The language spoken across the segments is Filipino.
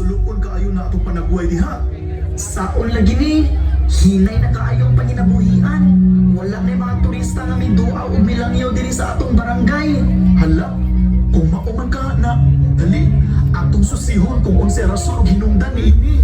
Sulukon kaayo na atong panagway diha. Saon lagi ni, hinay na kaayong panginabuhian. Wala na yung mga turista nga may dua o milangyaw diri sa atong barangay. Hala, kung mauman ka na, dali, atong susihon kung unsa rason og hinungdan niini.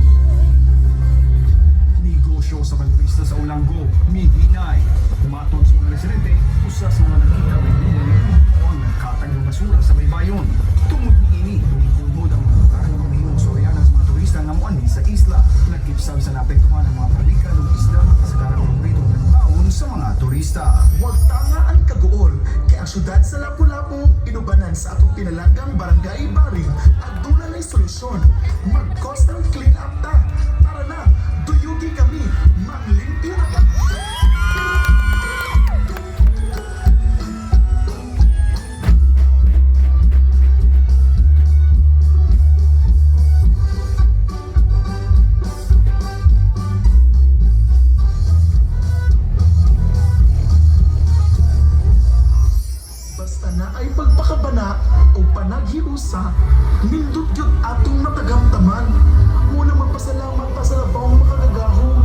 Negosyo sa pagturista sa Ulanggo, mihinay. Umatod sa mga residente, usa sa mga nakita may buwan o ang nagkatag ng basura sa baybayon. Tungod niini, kumod ang mga lugar ng mahimong soryanan sa mga turista nga moanhi sa isla. Nagkipsab sa naapektuhan ng mga palikan ng isla sa darang paborito ng taon sa mga turista. Huwag tanga ang kagool, kaya ang syudad sa Lapu-Lapu, inubanan sa atong pinalanggang barangay Baring, at doon na solusyon. Mag-coastal clean up ta. Tara na, duyugi kami, maglimpyo na ka. Basta na ay pagpakabana o panaghiusa, nindot yun atong matagamtaman. Muna magpasalamat pa sa labang makagagahong.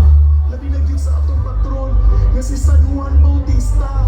Labi na yun sa atong patron na si San Juan Bautista.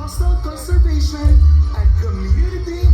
coastal conservation and community